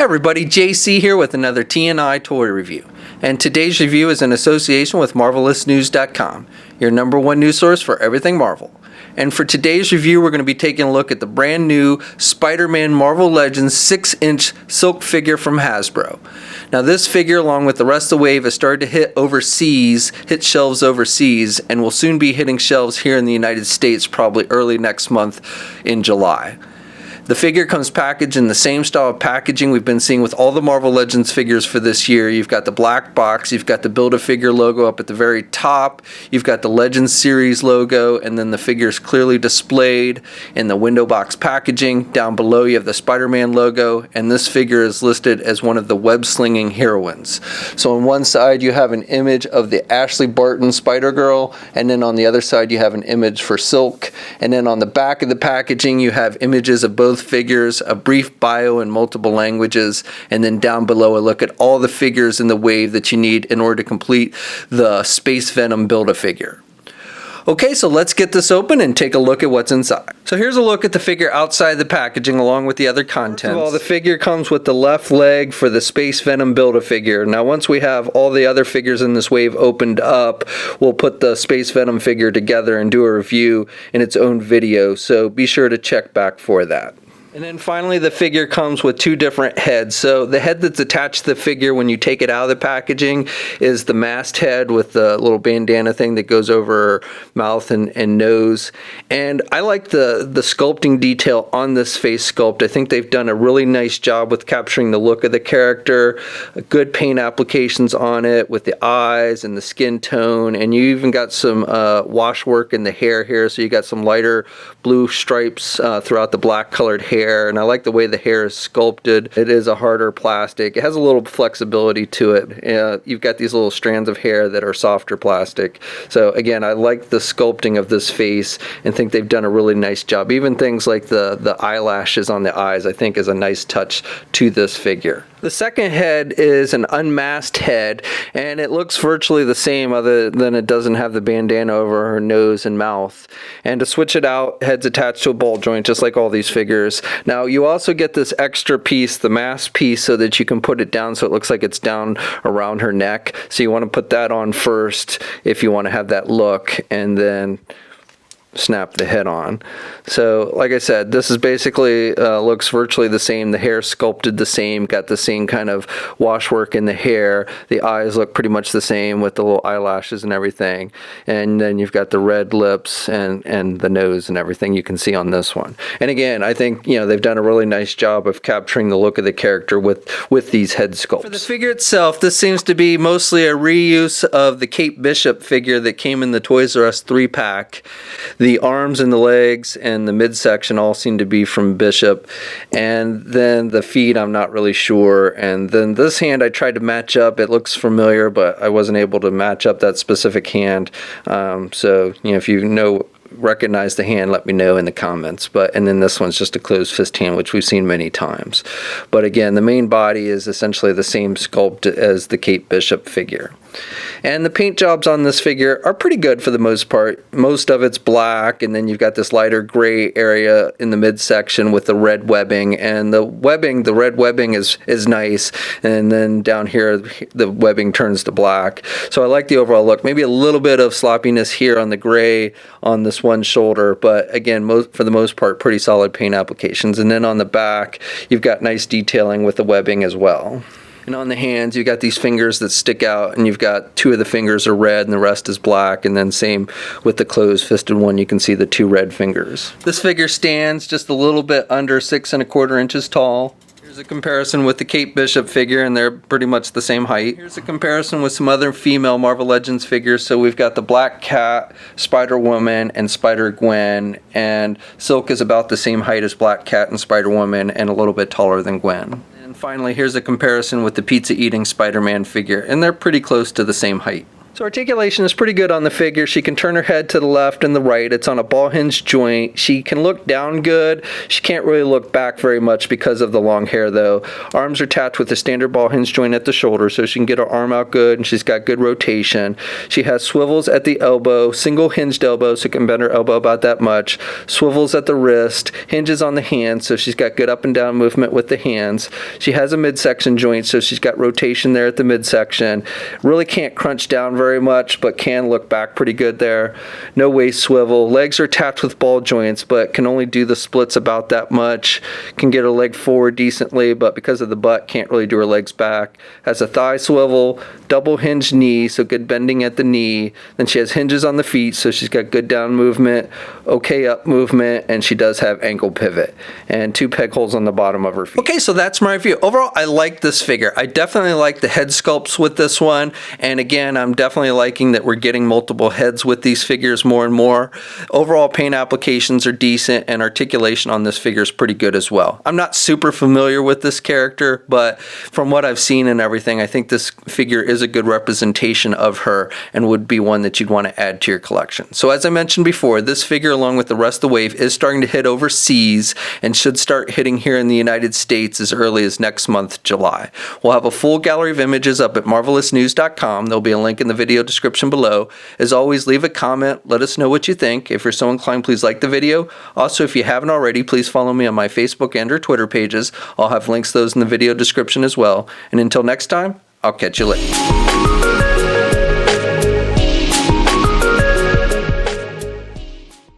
everybody, JC here with another TNI toy review. And today's review is in association with MarvelousNews.com, your #1 news source for everything Marvel. And for today's review, we're going to be taking a look at the brand new Spider-Man Marvel Legends 6-inch silk figure from Hasbro. Now this figure, along with the rest of the wave, has started to hit shelves overseas, and will soon be hitting shelves here in the United States probably early next month in July. The figure comes packaged in the same style of packaging we've been seeing with all the Marvel Legends figures for this year. You've got the black box, you've got the Build-A-Figure logo up at the very top, you've got the Legends series logo, and then the figure is clearly displayed in the window box packaging. Down below you have the Spider-Man logo, and this figure is listed as one of the web-slinging heroines. So on one side you have an image of the Ashley Barton Spider-Girl, and then on the other side you have an image for Silk, and then on the back of the packaging you have images of both figures, a brief bio in multiple languages, and then down below a look at all the figures in the wave that you need in order to complete the Space Venom Build-A-Figure. Okay, so let's get this open and take a look at what's inside. So here's a look at the figure outside the packaging along with the other contents. First of all, the figure comes with the left leg for the Space Venom Build-A-Figure. Now once we have all the other figures in this wave opened up, we'll put the Space Venom figure together and do a review in its own video, so be sure to check back for that. And then finally the figure comes with two different heads. So the head that's attached to the figure when you take it out of the packaging is the masked head with the little bandana thing that goes over her mouth and nose. And I like the sculpting detail on this face sculpt. I think they've done a really nice job with capturing the look of the character. Good paint applications on it with the eyes and the skin tone. And you even got some wash work in the hair here. So you got some lighter blue stripes throughout the black colored hair. And I like the way the hair is sculpted. It is a harder plastic. It has a little flexibility to it. You've got these little strands of hair that are softer plastic. So again, I like the sculpting of this face and think they've done a really nice job. Even things like the eyelashes on the eyes I think is a nice touch to this figure. The second head is an unmasked head, and it looks virtually the same other than it doesn't have the bandana over her nose and mouth. And to switch it out, head's attached to a ball joint just like all these figures. Now you also get this extra piece, the mask piece, so that you can put it down so it looks like it's down around her neck. So you want to put that on first if you want to have that look, and then snap the head on. So like I said, this is basically looks virtually the same. The hair sculpted the same, got the same kind of wash work in the hair. The eyes look pretty much the same with the little eyelashes and everything. And then you've got the red lips and the nose and everything you can see on this one. And again, I think they've done a really nice job of capturing the look of the character with these head sculpts. For the figure itself, this seems to be mostly a reuse of the Kate Bishop figure that came in the Toys R Us 3-pack. The arms and the legs and the midsection all seem to be from Bishop, and then the feet I'm not really sure. And then this hand I tried to match up. It looks familiar, but I wasn't able to match up that specific hand. So if you recognize the hand, let me know in the comments. And then this one's just a closed fist hand, which we've seen many times. But again, the main body is essentially the same sculpt as the Kate Bishop figure. And the paint jobs on this figure are pretty good for the most part. Most of it's black, and then you've got this lighter gray area in the midsection with the red webbing. And the red webbing is nice. And then down here, the webbing turns to black. So I like the overall look. Maybe a little bit of sloppiness here on the gray on this one shoulder, but again, for the most part, pretty solid paint applications. And then on the back, you've got nice detailing with the webbing as well. And on the hands, you've got these fingers that stick out, and you've got two of the fingers are red and the rest is black, and then same with the closed fisted one, you can see the two red fingers. This figure stands just a little bit under 6 1/4 inches tall. Here's a comparison with the Kate Bishop figure, and they're pretty much the same height. Here's a comparison with some other female Marvel Legends figures. So we've got the Black Cat, Spider-Woman, and Spider-Gwen, and Silk is about the same height as Black Cat and Spider-Woman, and a little bit taller than Gwen. And finally, here's a comparison with the pizza-eating Spider-Man figure, and they're pretty close to the same height. So articulation is pretty good on the figure. She can turn her head to the left and the right. It's on a ball hinge joint. She can look down good. She can't really look back very much because of the long hair though. Arms are attached with a standard ball hinge joint at the shoulder, so she can get her arm out good, and she's got good rotation. She has swivels at the elbow, single hinged elbow, so you can bend her elbow about that much. Swivels at the wrist, hinges on the hands, so she's got good up and down movement with the hands. She has a midsection joint, so she's got rotation there at the midsection. Really can't crunch down very much, but can look back pretty good there. No waist swivel. Legs are attached with ball joints, but can only do the splits about that much. Can get her leg forward decently, but because of the butt, can't really do her legs back. Has a thigh swivel, double hinged knee, so good bending at the knee. Then she has hinges on the feet, so she's got good down movement, okay up movement, and she does have ankle pivot. And 2 peg holes on the bottom of her feet. Okay, so that's my review. Overall, I like this figure. I definitely like the head sculpts with this one, and again, I'm definitely liking that we're getting multiple heads with these figures more and more. Overall paint applications are decent, and articulation on this figure is pretty good as well. I'm not super familiar with this character, but from what I've seen and everything, I think this figure is a good representation of her and would be one that you'd want to add to your collection. So as I mentioned before, this figure along with the rest of the wave is starting to hit overseas and should start hitting here in the United States as early as next month, July. We'll have a full gallery of images up at marvelousnews.com. There'll be a link in the video description below. As always, leave a comment, let us know what you think. If you're so inclined, please like the video. Also, if you haven't already, please follow me on my Facebook and or Twitter pages. I'll have links to those in the video description as well. And until next time, I'll catch you later.